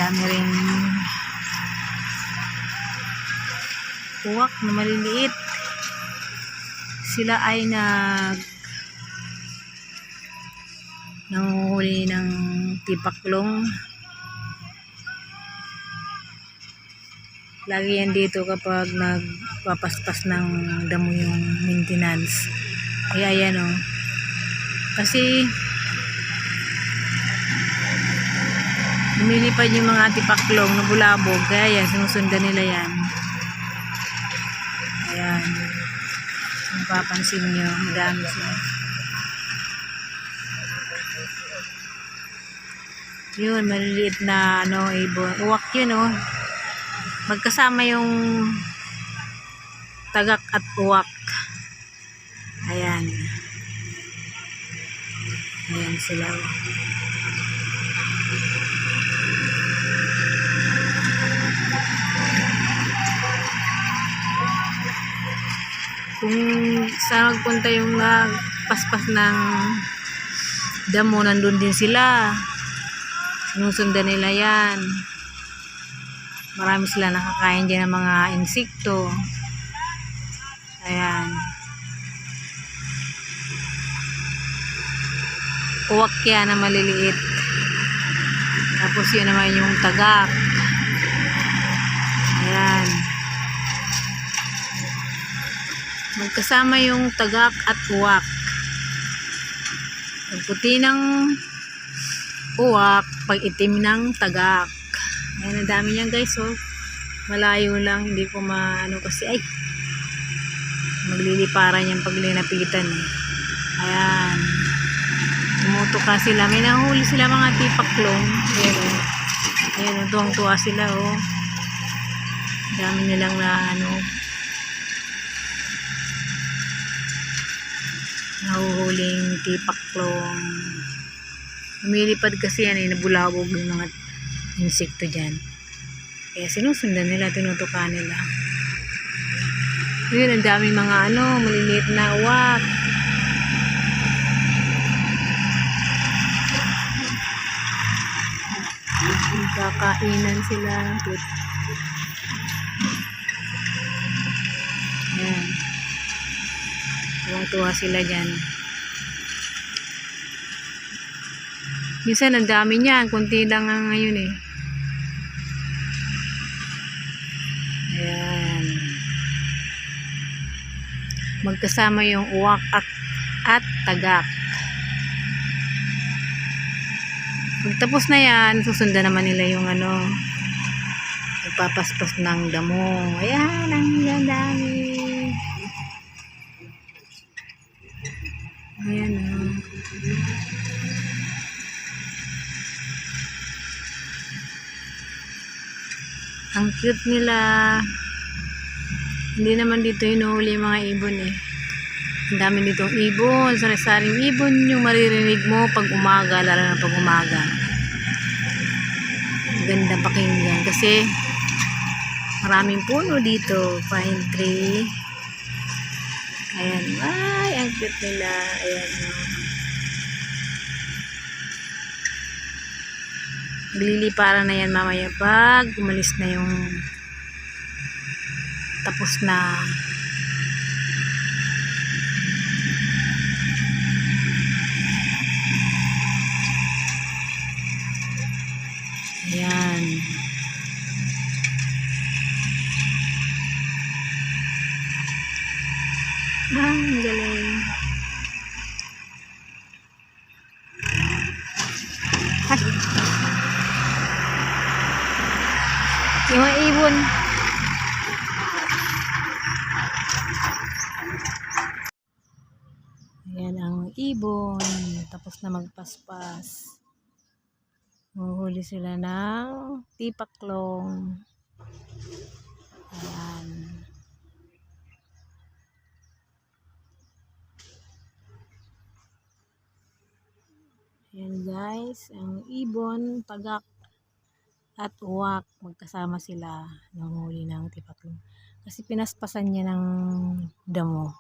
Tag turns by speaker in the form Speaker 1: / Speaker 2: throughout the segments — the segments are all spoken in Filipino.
Speaker 1: dami ring uwak na maliliit. Sila ay nanguhuli ng tipaklong. Lagi yan dito kapag nagpapaspas ng damo yung maintenance. Kaya yan o. Kasi lumilipad yung mga tipaklong na bulabog. Kaya yan, sinusundan nila yan. Ayan. Kung papansin nyo, madami sila. Yun, maliliit na ibon. Uwak yun o. Magkasama yung tagak at uwak. Ayan. Ayan sila. Kung saan magpunta yung paspas ng damo, nandun din sila. Sinusundan nila yan. Marami sila nakakain dyan ng mga insekto. Ayan. Uwak yan na maliliit. Tapos yun naman yung tagak. Ayan. Magkasama yung tagak at uwak. Pag puti ng uwak, pag itim ng tagak. Ayan, ang dami niyan guys, oh. Malayo lang, hindi ko kasi magliliparan yung pag linapitan eh. Ayan. Tumutuka sila. May nahuli sila mga tipaklong. Ayan, oh. Ayan, oh, tuwang-tuwa sila, oh. Dami nilang nahuhuling tipaklong. Lumilipad kasi yan, nabulabog yung mga insekto dyan. Kaya sinusundan nila, tinutuka nila. Yun, ang daming mga maliliit na uwak. Kakainan sila. Ayan. Tuwang-tuwa sila dyan. Minsan ang dami niyan, kunti lang ngayon eh. Ayan. Magkasama yung uwak at tagak. Pagtapos na yan, susundan naman nila yung magpapaspas ng damo. Ayan, ang dami. Ayan o. Ang cute nila. Hindi naman dito hinuhuli mga ibon eh. Ang dami ditong ibon. Sari-saring ibon yung maririnig mo pag umaga, lalo na pag umaga. Ganda pakinggan kasi maraming puno dito. Pine tree. Ayan. Ay, ang cute nila. Ayan o. Magliliparan na yan mamaya pag umalis na yung tapos na. Ayan. Ang galing. Ay. Yung mga ibon. Ayan ang ibon. Tapos na magpaspas. Mahuhuli sila ng tipaklong. Ayan. Ayan guys. Ang ibon, tagak at uwak. Magkasama sila. Nanguhuli ng tipaklong. Kasi pinaspasan niya ng damo.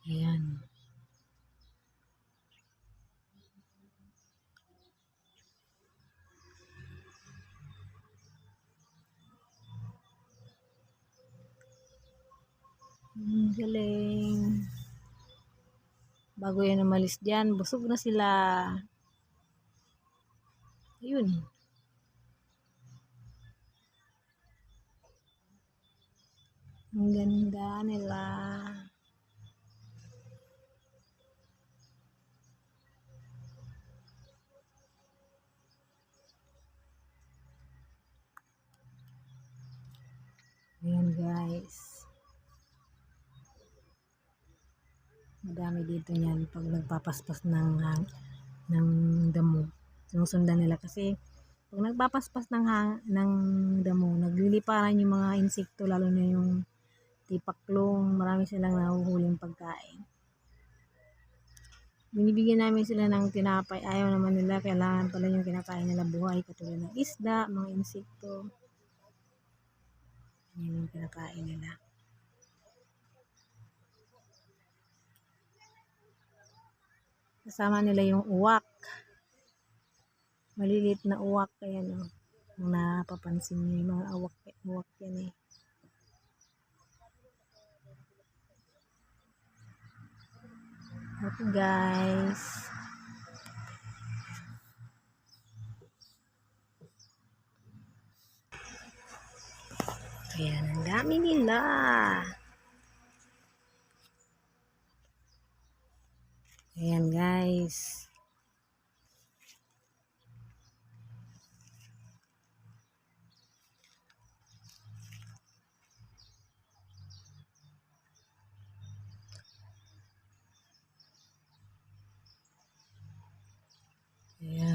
Speaker 1: Ayan. Galing. Bago yan umalis dyan, busog na sila. Ayun. Ang ganda nila. Ayan guys. Madami dito niyan pag nagpapaspas ng damo. Sinusundan nila kasi pag nagpapaspas ng damo, nagliliparan yung mga insekto, lalo na yung tipaklong, marami silang nahuhuling pagkain. Binibigyan namin sila ng tinapay, ayaw naman nila, kailangan pala yung kinakain nila buhay, katulad ng isda, mga insekto. Yan yung kinakain nila. Kasama nila yung uwak. Maliliit na uwak, ayan o. Kung napapansin nyo yung mga uwak yan eh. Okay guys. Ayan, ang dami nila. Ayan guys. Ayan.